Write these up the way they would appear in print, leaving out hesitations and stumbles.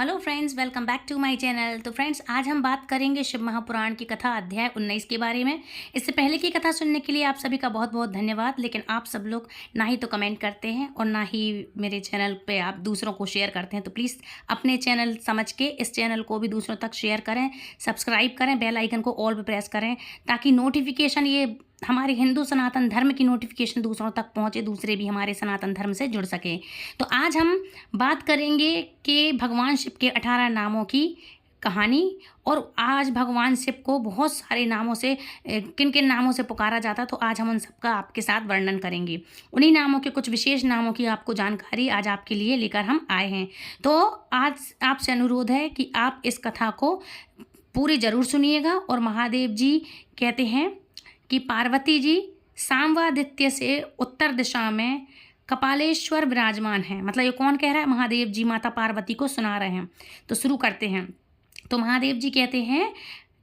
Hello friends, welcome back to my channel. तो friends, आज हम बात करेंगे शिव महापुराण की कथा अध्याय 19 के बारे में। इससे पहले की कथा सुनने के लिए आप सभी का बहुत बहुत धन्यवाद। लेकिन आप सब लोग ना ही तो कमेंट करते हैं और ना ही मेरे चैनल पे आप दूसरों को शेयर करते हैं। तो प्लीज़ अपने चैनल समझ के इस चैनल को भी दूसरों तक शेयर करें, सब्सक्राइब करें, बेल आइकन को ऑल पे प्रेस करें, ताकि नोटिफिकेशन ये हमारे हिंदू सनातन धर्म की नोटिफिकेशन दूसरों तक पहुंचे, दूसरे भी हमारे सनातन धर्म से जुड़ सके। तो आज हम बात करेंगे कि भगवान शिव के 18 नामों की कहानी। और आज भगवान शिव को बहुत सारे नामों से किन किन नामों से पुकारा जाता, तो आज हम उन सबका आपके साथ वर्णन करेंगे। उन्हीं नामों के कुछ विशेष नामों की आपको जानकारी आज आपके लिए लेकर हम आए हैं। तो आज आपसे अनुरोध है कि आप इस कथा को पूरी जरूर सुनिएगा। और महादेव जी कहते हैं कि पार्वती जी सांवादित्य से उत्तर दिशा में कपालेश्वर विराजमान है। मतलब ये कौन कह रहा है? महादेव जी माता पार्वती को सुना रहे हैं। तो शुरू करते हैं। तो महादेव जी कहते हैं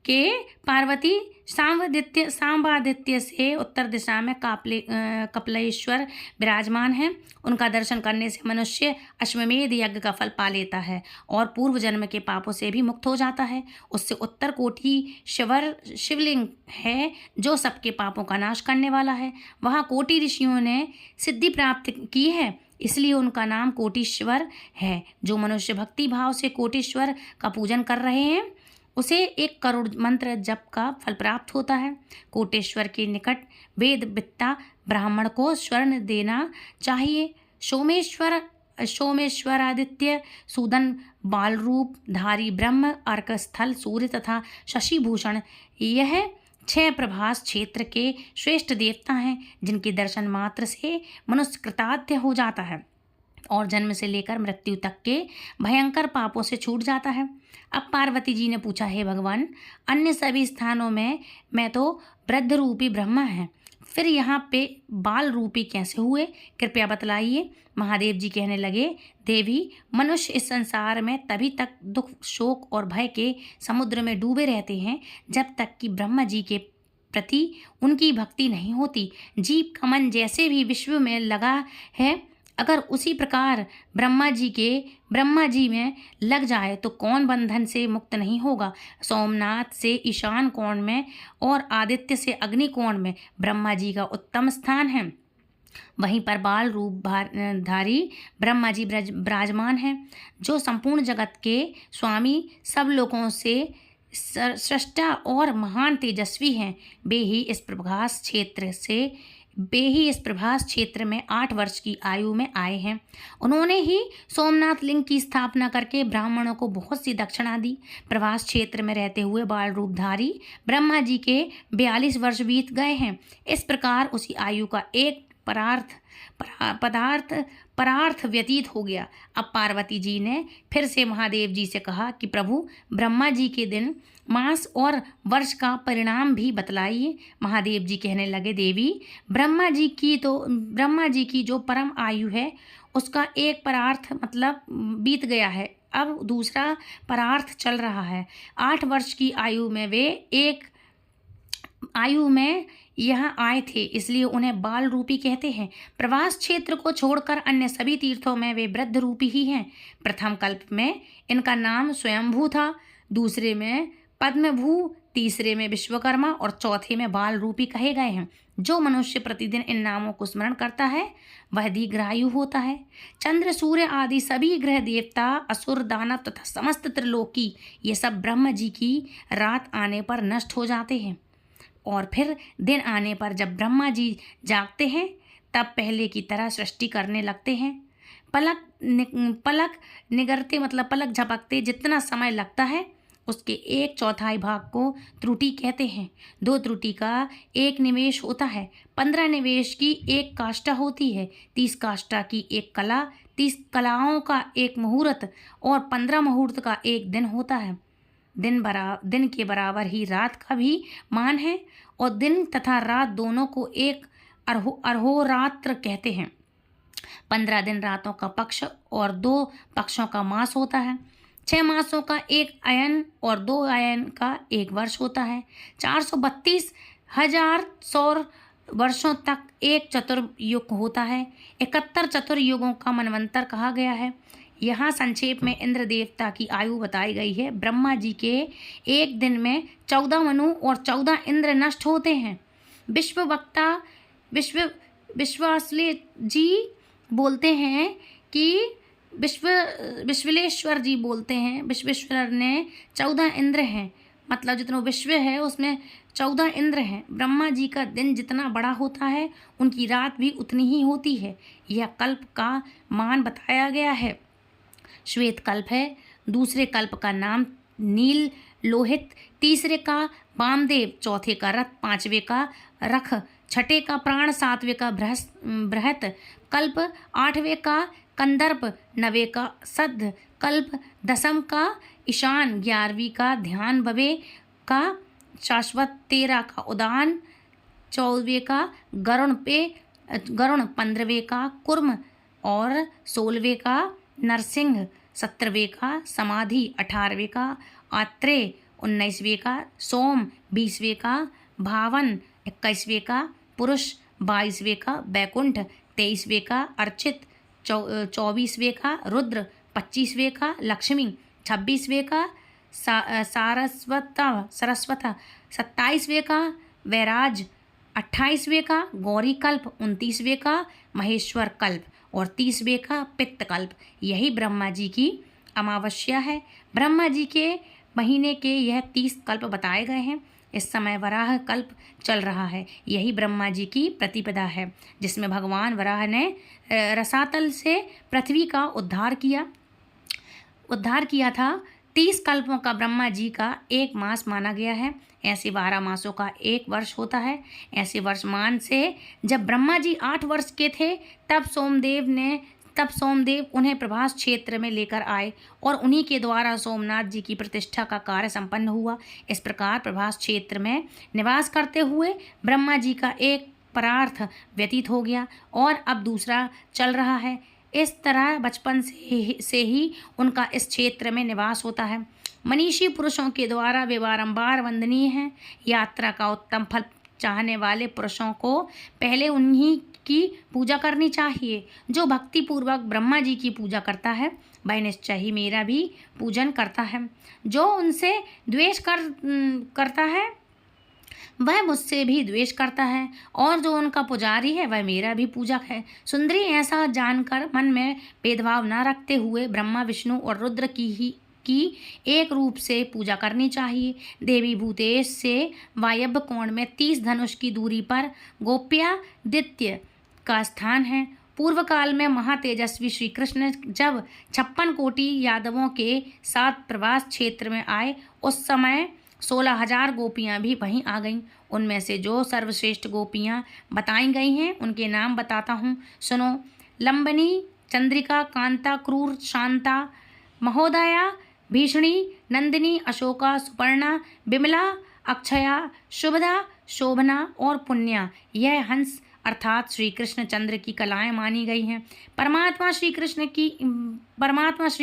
कि पार्वती सांवादित्य से उत्तर दिशा में कपिलेश्वर विराजमान है। उनका दर्शन करने से मनुष्य अश्वमेध यज्ञ का फल पा लेता है और पूर्व जन्म के पापों से भी मुक्त हो जाता है। उससे उत्तर कोटि शिवलिंग है जो सबके पापों का नाश करने वाला है। वहाँ कोटि ऋषियों ने सिद्धि प्राप्त की है, इसलिए उनका नाम कोटीश्वर है। जो मनुष्य भक्ति भाव से कोटीश्वर का पूजन कर रहे हैं उसे 1 करोड़ मंत्र जप का फल प्राप्त होता है। कोटेश्वर के निकट वेद वित्ता ब्राह्मण को स्वर्ण देना चाहिए। सोमेश्वरादित्य सूदन बाल रूप धारी ब्रह्म अर्क स्थल सूर्य तथा शशिभूषण, यह 6 प्रभास क्षेत्र के श्रेष्ठ देवता हैं, जिनके दर्शन मात्र से मनुष्य कृतार्थ हो जाता है और जन्म से लेकर मृत्यु तक के भयंकर पापों से छूट जाता है। अब पार्वती जी ने पूछा, हे भगवान, अन्य सभी स्थानों में मैं तो वृद्ध रूपी ब्रह्मा है, फिर यहाँ पे बाल रूपी कैसे हुए? कृपया बतलाइए। महादेव जी कहने लगे, देवी, मनुष्य इस संसार में तभी तक दुख शोक और भय के समुद्र में डूबे रहते हैं जब तक कि ब्रह्मा जी के प्रति उनकी भक्ति नहीं होती। जीव का मन जैसे भी विश्व में लगा है, अगर उसी प्रकार ब्रह्मा जी में लग जाए तो कौन बंधन से मुक्त नहीं होगा। सोमनाथ से ईशान कोण में और आदित्य से अग्नि कोण में ब्रह्मा जी का उत्तम स्थान है। वहीं पर बाल रूप धारी ब्रह्मा जी विराजमान हैं, जो संपूर्ण जगत के स्वामी, सब लोगों से सृष्टा और महान तेजस्वी हैं। वे ही इस प्रभास क्षेत्र में 8 वर्ष की आयु में आए हैं। उन्होंने ही सोमनाथ लिंग की स्थापना करके ब्राह्मणों को बहुत सी दक्षिणा दी। प्रभास क्षेत्र में रहते हुए बाल रूपधारी ब्रह्मा जी के 42 वर्ष बीत गए हैं। इस प्रकार उसी आयु का एक परार्थ व्यतीत हो गया। अब पार्वती जी ने फिर से महादेव जी से कहा कि प्रभु, ब्रह्मा जी के दिन, मास और वर्ष का परिणाम भी बतलाइए। महादेव जी कहने लगे, देवी, ब्रह्मा जी की जो परम आयु है उसका एक परार्थ मतलब बीत गया है, अब दूसरा परार्थ चल रहा है। 8 वर्ष की आयु में यहाँ आए थे, इसलिए उन्हें बाल रूपी कहते हैं। प्रवास क्षेत्र को छोड़कर अन्य सभी तीर्थों में वे वृद्ध रूपी ही हैं। प्रथम कल्प में इनका नाम स्वयंभू था, दूसरे में पद्मभू, तीसरे में विश्वकर्मा और चौथे में बाल रूपी कहे गए हैं। जो मनुष्य प्रतिदिन इन नामों को स्मरण करता है वह दीर्घायु होता है। चंद्र, सूर्य आदि सभी ग्रह देवता, असुर, दानव तथा समस्त त्रिलोकी, ये सब ब्रह्म जी की रात आने पर नष्ट हो जाते हैं और फिर दिन आने पर जब ब्रह्मा जी जागते हैं तब पहले की तरह सृष्टि करने लगते हैं। पलक निगरते मतलब पलक झपकते जितना समय लगता है उसके 1/4 भाग को त्रुटि कहते हैं। 2 त्रुटि का 1 निमेष होता है। 15 निमेष की 1 काष्ठा होती है। 30 काष्ठा की 1 कला, 30 कलाओं का 1 मुहूर्त और 15 मुहूर्त का 1 दिन होता है। दिन के बराबर ही रात का भी मान है और दिन तथा रात दोनों को एक अहोरात्र कहते हैं। 15 दिन रातों का पक्ष और 2 पक्षों का मास होता है। 6 मासों का 1 अयन और 2 अयन का 1 वर्ष होता है। 432,000 सौर वर्षों तक एक चतुर्युग होता है। 71 चतुर्युगों का मनवंतर कहा गया है। यहाँ संक्षेप में इंद्र देवता की आयु बताई गई है। ब्रह्मा जी के एक दिन में 14 मनु और 14 इंद्र नष्ट होते हैं। विश्ववक्ता विश्वासले जी बोलते हैं कि विश्वलेश्वर जी बोलते हैं विश्वेश्वर ने 14 इंद्र हैं, मतलब जितना विश्व है उसमें 14 इंद्र हैं। ब्रह्मा जी का दिन जितना बड़ा होता है उनकी रात भी उतनी ही होती है। यह कल्प का मान बताया गया है। श्वेत कल्प है, दूसरे कल्प का नाम नील लोहित, तीसरे का वामदेव, चौथे का रथ, पांचवे का रख, छठे का प्राण, सातवें का बृहत कल्प, आठवें का कंदर्प, नवे का सद्ध कल्प, दसम का ईशान, 11वीं का ध्यान, भवे का शाश्वत, 13 का उदान, 14वें का गरुण, 15वें का कुर्म और 16वें का नरसिंह, 17वें का समाधि, 18वें का आत्रेय, 19वें का सोम, 20वें का भावन, 21वें का पुरुष, 22वें का बैकुंठ, 23वें का अर्चित, 24वें का रुद्र, 25वें का लक्ष्मी, 26वें का सरस्वत, 27वें का वैराज, 28वें का गौरी कल्प, 29वें का महेश्वर कल्प और 30वें का पित्त कल्प। यही ब्रह्मा जी की अमावस्या है। ब्रह्मा जी के महीने के यह 30 कल्प बताए गए हैं। इस समय वराह कल्प चल रहा है। यही ब्रह्मा जी की प्रतिपदा है, जिसमें भगवान वराह ने रसातल से पृथ्वी का उद्धार किया था। 30 कल्पों का ब्रह्मा जी का एक मास माना गया है। ऐसे 12 मासों का एक वर्ष होता है। ऐसे वर्षमान से जब ब्रह्मा जी 8 वर्ष के थे तब सोमदेव उन्हें प्रभास क्षेत्र में लेकर आए और उन्हीं के द्वारा सोमनाथ जी की प्रतिष्ठा का कार्य संपन्न हुआ। इस प्रकार प्रभास क्षेत्र में निवास करते हुए ब्रह्मा जी का एक परार्थ व्यतीत हो गया और अब दूसरा चल रहा है। इस तरह बचपन से ही उनका इस क्षेत्र में निवास होता है। मनीषी पुरुषों के द्वारा वे बारंबार वंदनीय हैं। यात्रा का उत्तम फल चाहने वाले पुरुषों को पहले उन्हीं की पूजा करनी चाहिए। जो भक्ति पूर्वक ब्रह्मा जी की पूजा करता है वह निश्चय ही मेरा भी पूजन करता है। जो उनसे द्वेष करता है वह मुझसे भी द्वेष करता है और जो उनका पुजारी है वह मेरा भी पूजक है। सुंदरी ऐसा जानकर मन में भेदभाव न रखते हुए ब्रह्मा, विष्णु और रुद्र की एक रूप से पूजा करनी चाहिए। देवी भूतेश से वायव्य कोण में 30 धनुष की दूरी पर गोप्यादित्य का स्थान है। पूर्व काल में महातेजस्वी श्री कृष्ण जब 56 कोटि यादवों के साथ प्रवास क्षेत्र में आए उस समय 16,000 गोपियाँ भी वहीं आ गईं। उनमें से जो सर्वश्रेष्ठ गोपियाँ बताई गई हैं उनके नाम बताता हूँ, सुनो। लंबनी, चंद्रिका, कांता, क्रूर, शांता, महोदया, भीषणी, नंदिनी, अशोका, सुपर्णा, विमला, अक्षया, शुभदा, शोभना और पुण्या। यह हंस अर्थात श्री कृष्ण चंद्र की कलाएं मानी गई हैं। परमात्मा श्री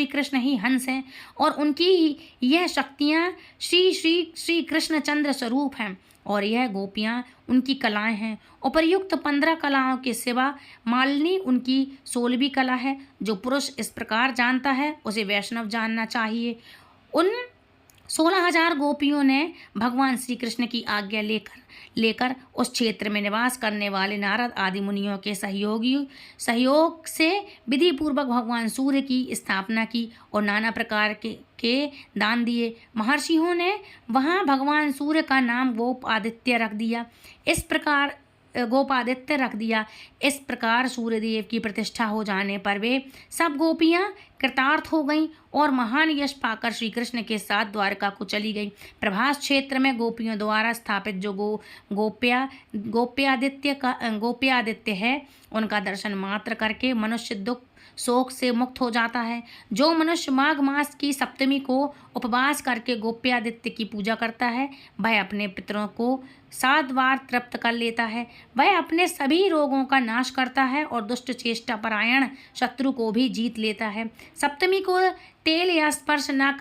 कृष्ण ही हंस हैं और उनकी यह शक्तियाँ श्री कृष्ण चंद्र स्वरूप हैं और यह गोपियाँ उनकी कलाएं हैं। उपर्युक्त 15 कलाओं के सिवा मालिनी उनकी 16वीं कला है। जो पुरुष इस प्रकार जानता है उसे वैष्णव जानना चाहिए। उन 16,000 गोपियों ने भगवान श्री कृष्ण की आज्ञा लेकर उस क्षेत्र में निवास करने वाले नारद आदि मुनियों के सहयोग से विधि पूर्वक भगवान सूर्य की स्थापना की और नाना प्रकार के दान दिए। महर्षियों ने वहाँ भगवान सूर्य का नाम गोपादित्य रख दिया। इस प्रकार सूर्यदेव की प्रतिष्ठा हो जाने पर वे सब गोपियाँ कृतार्थ हो गईं और महान यश पाकर श्री कृष्ण के साथ द्वारका को चली गई। प्रभास क्षेत्र में गोपियों द्वारा स्थापित जो गोप्यादित्य है उनका दर्शन मात्र करके मनुष्य दुख शोक से मुक्त हो जाता है। जो मनुष्य माघ मास की सप्तमी को उपवास करके गोप्यादित्य की पूजा करता है वह अपने पितरों को 7 बार तृप्त कर लेता है। वह अपने सभी रोगों का नाश करता है और दुष्ट चेष्टा परायण शत्रु को भी जीत लेता है। सप्तमी को तेल या स्पर्श न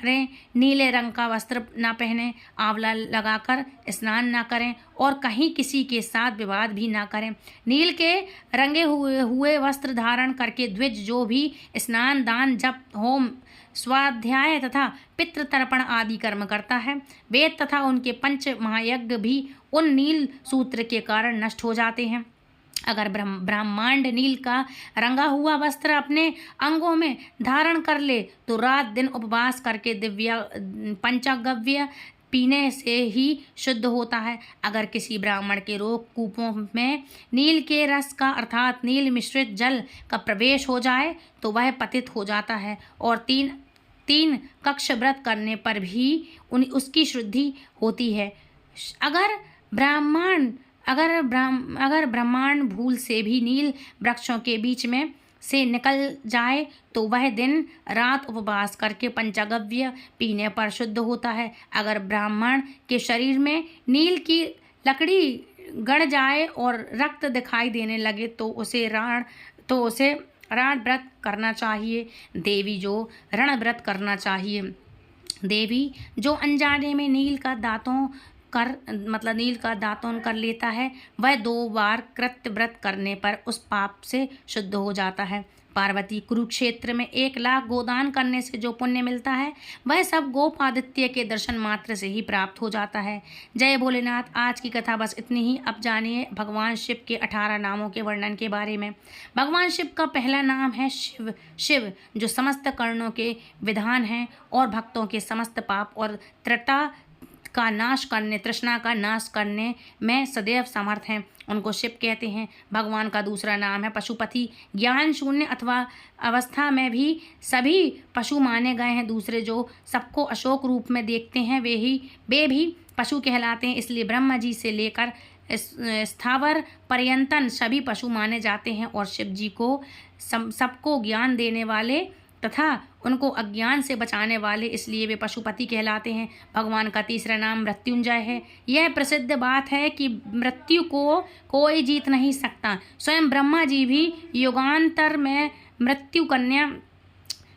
करें, नीले रंग का वस्त्र न पहने, आंवला लगाकर स्नान न करें और कहीं किसी के साथ विवाद भी न करें। नील के रंगे हुए वस्त्र धारण करके द्विज जो भी स्नान, दान, जप, होम, स्वाध्याय तथा पितृ तर्पण आदि कर्म करता है, वेद तथा उनके पंच महायज्ञ भी उन नील सूत्र के कारण नष्ट हो जाते हैं। अगर ब्रह्मांड नील का रंगा हुआ वस्त्र अपने अंगों में धारण कर ले तो रात दिन उपवास करके दिव्य पंचगव्य पीने से ही शुद्ध होता है। अगर किसी ब्राह्मण के रोग कूपों में नील के रस का अर्थात नील मिश्रित जल का प्रवेश हो जाए तो वह पतित हो जाता है और तीन कक्ष व्रत करने पर भी उसकी शुद्धि होती है। अगर ब्रह्मांड भूल से भी नील वृक्षों के बीच में से निकल जाए तो वह दिन रात उपवास करके पंचगव्य पीने पर शुद्ध होता है। अगर ब्राह्मण के शरीर में नील की लकड़ी गड़ जाए और रक्त दिखाई देने लगे तो उसे रण व्रत करना चाहिए। देवी जो रण व्रत करना चाहिए। देवी जो अनजाने में नील का दातून कर लेता है वह 2 बार कृत्य व्रत करने पर उस पाप से शुद्ध हो जाता है। पार्वती कुरुक्षेत्र में 1 लाख गोदान करने से जो पुण्य मिलता है वह सब गोपादित्य के दर्शन मात्र से ही प्राप्त हो जाता है। जय भोलेनाथ। आज की कथा बस इतनी ही। अब जानिए भगवान शिव के 18 नामों के वर्णन के बारे में। भगवान शिव का पहला नाम है शिव जो समस्त कर्णों के विधान हैं और भक्तों के समस्त पाप और तृष्णा का नाश करने में सदैव समर्थ हैं, उनको शिव कहते हैं। भगवान का दूसरा नाम है पशुपति। ज्ञान शून्य अथवा अवस्था में भी सभी पशु माने गए हैं। दूसरे जो सबको अशोक रूप में देखते हैं वे भी पशु कहलाते हैं। इसलिए ब्रह्मा जी से लेकर स्थावर पर्यंतन सभी पशु माने जाते हैं और शिव जी को सबको ज्ञान देने वाले तथा उनको अज्ञान से बचाने वाले, इसलिए वे पशुपति कहलाते हैं। भगवान का तीसरा नाम मृत्युंजय है। यह प्रसिद्ध बात है कि मृत्यु को कोई जीत नहीं सकता। स्वयं ब्रह्मा जी भी युगांतर में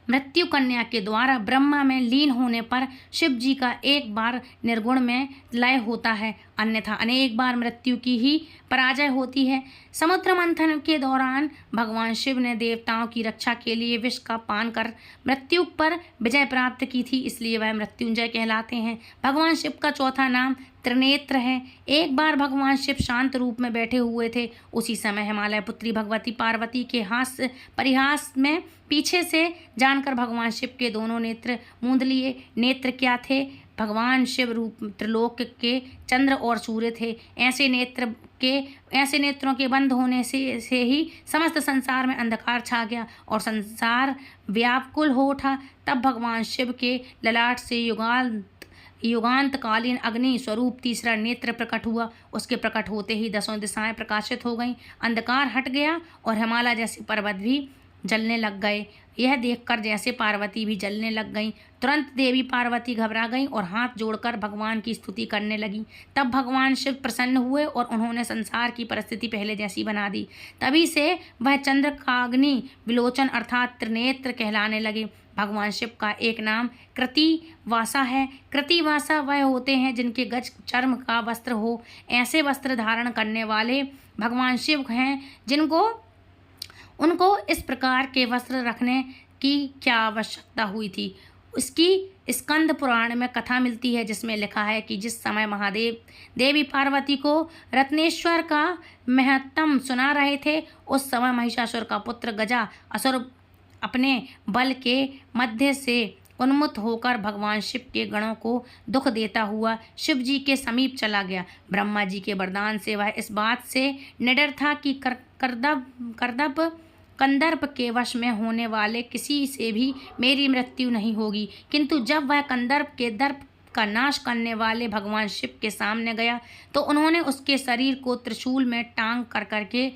मृत्यु कन्या के द्वारा ब्रह्मा में लीन होने पर शिव जी का एक बार निर्गुण में लय होता है, अन्यथा अनेक बार मृत्यु की ही पराजय होती है। समुद्र मंथन के दौरान भगवान शिव ने देवताओं की रक्षा के लिए विष का पान कर मृत्यु पर विजय प्राप्त की थी, इसलिए वह मृत्युंजय कहलाते हैं। भगवान शिव का चौथा नाम त्रिनेत्र है। एक बार भगवान शिव शांत रूप में बैठे हुए थे। उसी समय हिमालय पुत्री भगवती पार्वती के हास्य परिहास में पीछे से जानकर भगवान शिव के दोनों नेत्र मूंद लिए। नेत्र क्या थे? भगवान शिव रूप त्रिलोक के चंद्र और सूर्य थे। ऐसे नेत्रों के बंद होने से ही समस्त संसार में अंधकार छा गया और संसार व्याकुल हो उठा। तब भगवान शिव के ललाट से युगांतकालीन अग्नि स्वरूप तीसरा नेत्र प्रकट हुआ। उसके प्रकट होते ही 10 दिशाएं प्रकाशित हो गईं, अंधकार हट गया और हिमालय जैसे पर्वत भी जलने लग गए। यह देखकर जैसे पार्वती भी जलने लग गईं, तुरंत देवी पार्वती घबरा गईं और हाथ जोड़कर भगवान की स्तुति करने लगीं। तब भगवान शिव प्रसन्न हुए और उन्होंने संसार की परिस्थिति पहले जैसी बना दी। तभी से वह चंद्रकाग्नि विलोचन अर्थात त्रिनेत्र कहलाने लगे। भगवान शिव का एक नाम कृतिवासा है। कृतिवासा वह होते हैं जिनके गज चर्म का वस्त्र हो। ऐसे वस्त्र धारण करने वाले भगवान शिव हैं उनको इस प्रकार के वस्त्र रखने की क्या आवश्यकता हुई थी। उसकी स्कंद पुराण में कथा मिलती है जिसमें लिखा है कि जिस समय महादेव देवी पार्वती को रत्नेश्वर का महत्तम सुना रहे थे उस समय महिषासुर का पुत्र गजा असुर अपने बल के मध्य से उन्मुक्त होकर भगवान शिव के गणों को दुख देता हुआ शिव जी के समीप चला गया। ब्रह्मा जी के वरदान से वह इस बात से निडर था कि कंदर्प के वश में होने वाले किसी से भी मेरी मृत्यु नहीं होगी। किंतु जब वह कंदर्प के दर्प का नाश करने वाले भगवान शिव के सामने गया तो उन्होंने उसके शरीर को त्रिशूल में टांग करके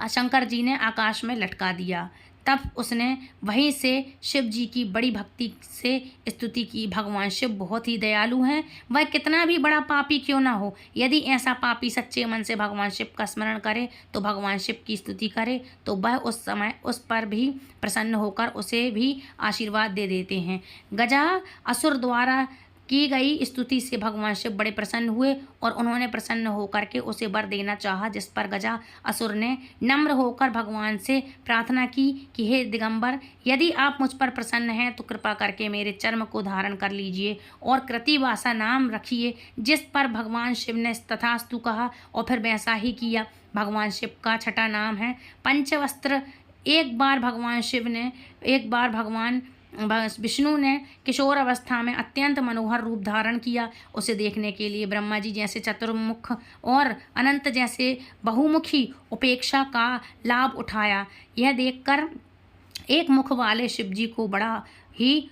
शंकर जी ने आकाश में लटका दिया। तब उसने वहीं से शिव जी की बड़ी भक्ति से स्तुति की। भगवान शिव बहुत ही दयालु हैं, वह कितना भी बड़ा पापी क्यों ना हो, यदि ऐसा पापी सच्चे मन से भगवान शिव का स्मरण करे तो भगवान शिव की स्तुति करे तो वह उस समय उस पर भी प्रसन्न होकर उसे भी आशीर्वाद दे देते हैं। गजा असुर द्वारा की गई स्तुति से भगवान शिव बड़े प्रसन्न हुए और उन्होंने प्रसन्न होकर के उसे वर देना चाहा, जिस पर गजा असुर ने नम्र होकर भगवान से प्रार्थना की कि हे दिगंबर, यदि आप मुझ पर प्रसन्न हैं तो कृपा करके मेरे चर्म को धारण कर लीजिए और कृतिवासा नाम रखिए। जिस पर भगवान शिव ने तथास्तु कहा और फिर वैसा ही किया। भगवान शिव का छठा नाम है पंचवस्त्र। एक बार भगवान विष्णु ने किशोर अवस्था में अत्यंत मनोहर रूप धारण किया। उसे देखने के लिए ब्रह्मा जी जैसे चतुर्मुख और अनंत जैसे बहुमुखी उपेक्षा का लाभ उठाया। यह देखकर एक मुख वाले शिव जी को बड़ा ही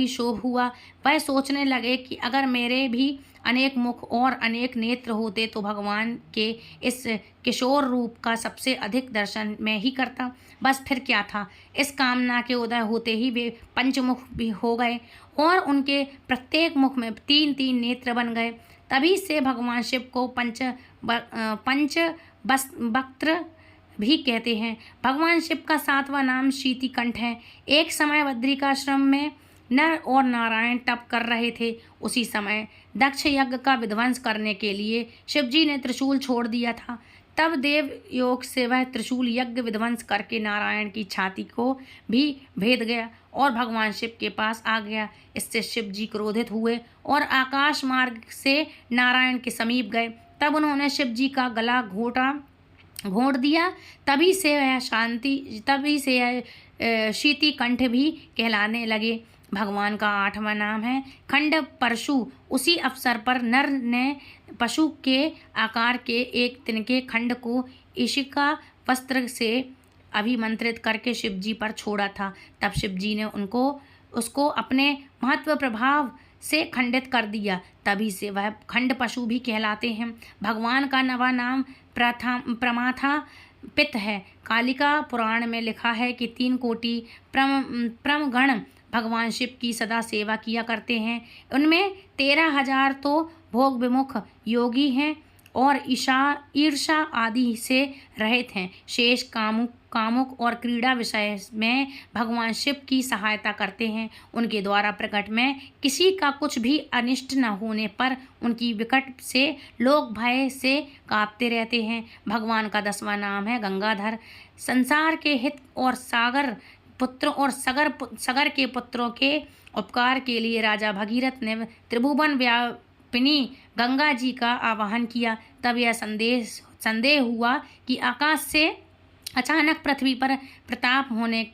शोभ हुआ। वह सोचने लगे कि अगर मेरे भी अनेक मुख और अनेक नेत्र होते तो भगवान के इस किशोर रूप का सबसे अधिक दर्शन मैं ही करता। बस फिर क्या था। इस कामना के उदय होते ही वे पंचमुख भी हो गए और उनके प्रत्येक मुख में 3-3 नेत्र बन गए। तभी से भगवान शिव को पंचवक्त्र भी कहते हैं। भगवान शिव का 7वां नाम शीतिकंठ है। एक समय बद्रिकाश्रम में नर और नारायण तप कर रहे थे। उसी समय दक्ष यज्ञ का विध्वंस करने के लिए शिवजी ने त्रिशूल छोड़ दिया था। तब देव योग से वह त्रिशूल यज्ञ विध्वंस करके नारायण की छाती को भी भेद गया और भगवान शिव के पास आ गया। इससे शिव जी क्रोधित हुए और आकाश मार्ग से नारायण के समीप गए। तब उन्होंने शिव जी का गला घोंट दिया। तभी से यह शीतिकंठ भी कहलाने लगे। भगवान का 8वां नाम है खंड परशु। उसी अवसर पर नर ने पशु के आकार के एक तिनके खंड को इशिका वस्त्र से अभिमंत्रित करके शिवजी पर छोड़ा था। तब शिवजी ने उसको अपने महत्व प्रभाव से खंडित कर दिया। तभी से वह खंड पशु भी कहलाते हैं। भगवान का 9वां नाम प्रमाथा पित्त है। कालिका पुराण में लिखा है कि 3 कोटि प्रमगण भगवान शिव की सदा सेवा किया करते हैं। उनमें 13,000 तो भोग विमुख योगी हैं और ईर्षा आदि से रहित हैं। शेष कामुक और क्रीड़ा विषय में भगवान शिव की सहायता करते हैं। उनके द्वारा प्रकट में किसी का कुछ भी अनिष्ट न होने पर उनकी विकट से लोग भय से कांपते रहते हैं। भगवान का 10वां नाम है गंगाधर। संसार के हित और सगर के पुत्रों के उपकार के लिए राजा भगीरथ ने त्रिभुवन व्यापिनी गंगा जी का आवाहन किया। तब यह संदेह हुआ कि आकाश से अचानक पृथ्वी पर प्रताप होने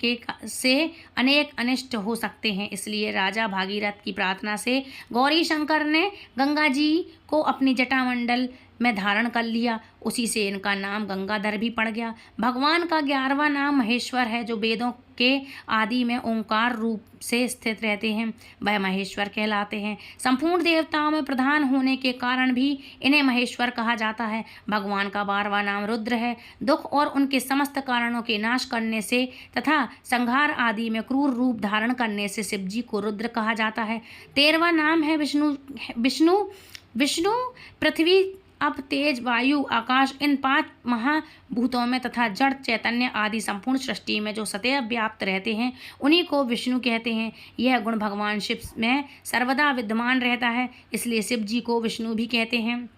से अनेक अनिष्ट हो सकते हैं। इसलिए राजा भागीरथ की प्रार्थना से गौरी शंकर ने गंगा जी को अपनी जटामंडल में धारण कर लिया। उसी से इनका नाम गंगाधर भी पड़ गया। भगवान का 11वां नाम महेश्वर है, जो वेदों के आदि में ओंकार रूप से स्थित रहते हैं। वह महेश्वर कहलाते हैं। संपूर्ण देवताओं में प्रधान होने के कारण भी इन्हें महेश्वर कहा जाता है। भगवान का 12वां नाम रुद्र है। दुख और उनके समस्त कारणों के नाश करने से तथा संहार आदि में क्रूर रूप धारण करने से शिव जी को रुद्र कहा जाता है। 13वां नाम है विष्णु। पृथ्वी, अब तेज, वायु, आकाश, इन 5 महाभूतों में तथा जड़, चैतन्य आदि संपूर्ण सृष्टि में जो सदैव व्याप्त रहते हैं उन्हीं को विष्णु कहते हैं। यह गुण भगवान शिव में सर्वदा विद्यमान रहता है, इसलिए शिव जी को विष्णु भी कहते हैं।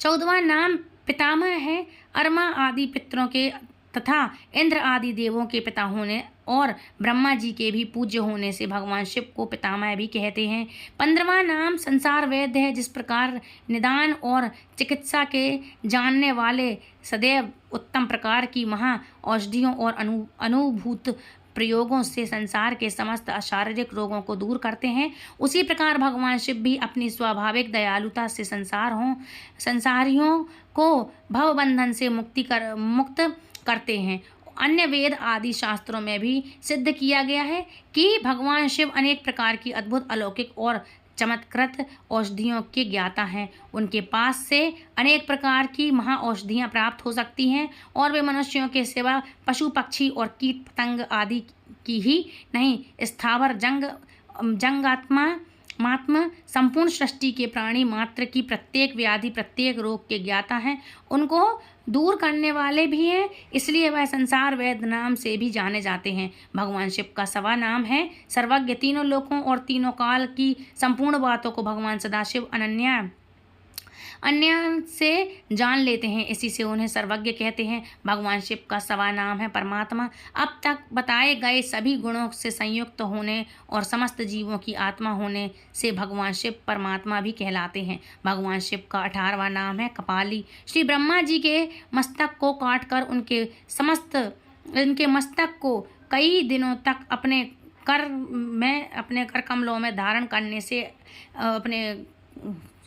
14वां नाम पितामह है। अर्मा आदि पितरों के तथा इंद्र आदि देवों के पिता होने और ब्रह्मा जी के भी पूज्य होने से भगवान शिव को पितामह भी कहते हैं। 15वां नाम संसार वैद्य है। जिस प्रकार निदान और चिकित्सा के जानने वाले सदैव उत्तम प्रकार की महा औषधियों और अनुभूत प्रयोगों से संसार के समस्त शारीरिक रोगों को दूर करते हैं, उसी प्रकार भगवान शिव भी अपनी स्वाभाविक दयालुता से संसारियों को भवबंधन से मुक्त करते हैं। अन्य वेद आदि शास्त्रों में भी सिद्ध किया गया है कि भगवान शिव अनेक प्रकार की अद्भुत, अलौकिक और चमत्कृत औषधियों के ज्ञाता हैं। उनके पास से अनेक प्रकार की महाऔषधियाँ प्राप्त हो सकती हैं और वे मनुष्यों के सिवा पशु पक्षी और कीट पतंग आदि की ही नहीं, स्थावर जंगात्मा मात्म संपूर्ण सृष्टि के प्राणी मात्र की प्रत्येक व्याधि प्रत्येक रोग के ज्ञाता हैं। उनको दूर करने वाले भी हैं, इसलिए वह संसार वैद्य नाम से भी जाने जाते हैं। भगवान शिव का सवा नाम है सर्वज्ञ। तीनों लोकों और तीनों काल की संपूर्ण बातों को भगवान सदाशिव अन्य से जान लेते हैं, इसी से उन्हें सर्वज्ञ कहते हैं। भगवान शिव का सवा नाम है परमात्मा। अब तक बताए गए सभी गुणों से संयुक्त होने और समस्त जीवों की आत्मा होने से भगवान शिव परमात्मा भी कहलाते हैं। भगवान शिव का 18वां नाम है कपाली। श्री ब्रह्मा जी के मस्तक को काटकर उनके मस्तक को कई दिनों तक अपने कर कमलों में धारण करने से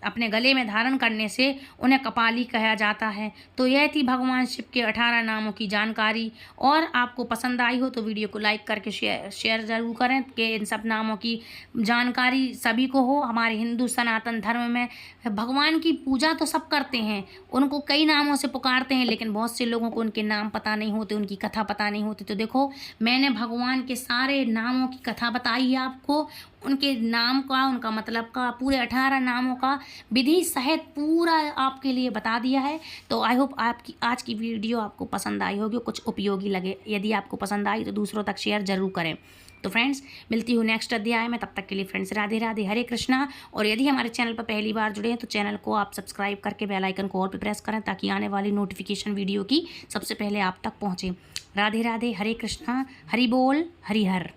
अपने गले में धारण करने से उन्हें कपाली कहा जाता है। तो यह थी भगवान शिव के 18 नामों की जानकारी। और आपको पसंद आई हो तो वीडियो को लाइक करके शेयर ज़रूर करें कि इन सब नामों की जानकारी सभी को हो। हमारे हिंदू सनातन धर्म में भगवान की पूजा तो सब करते हैं, उनको कई नामों से पुकारते हैं, लेकिन बहुत से लोगों को उनके नाम पता नहीं होते, उनकी कथा पता नहीं होती। तो देखो, मैंने भगवान के सारे नामों की कथा बताई है आपको, उनके नाम का, उनका मतलब का, पूरे 18 नामों का विधि सहित पूरा आपके लिए बता दिया है। तो आई होप आपकी आज की वीडियो आपको पसंद आई होगी, कुछ उपयोगी लगे। यदि आपको पसंद आई तो दूसरों तक शेयर जरूर करें। तो फ्रेंड्स, मिलती हूँ नेक्स्ट अध्याय में, तब तक के लिए फ्रेंड्स राधे राधे, हरे कृष्णा। और यदि हमारे चैनल पर पहली बार जुड़े हैं तो चैनल को आप सब्सक्राइब करके बेल आइकन को और पे प्रेस करें ताकि आने वाली नोटिफिकेशन वीडियो की सबसे पहले आप तक पहुँचे। राधे राधे, हरे कृष्णा, हरि बोल, हरि हर।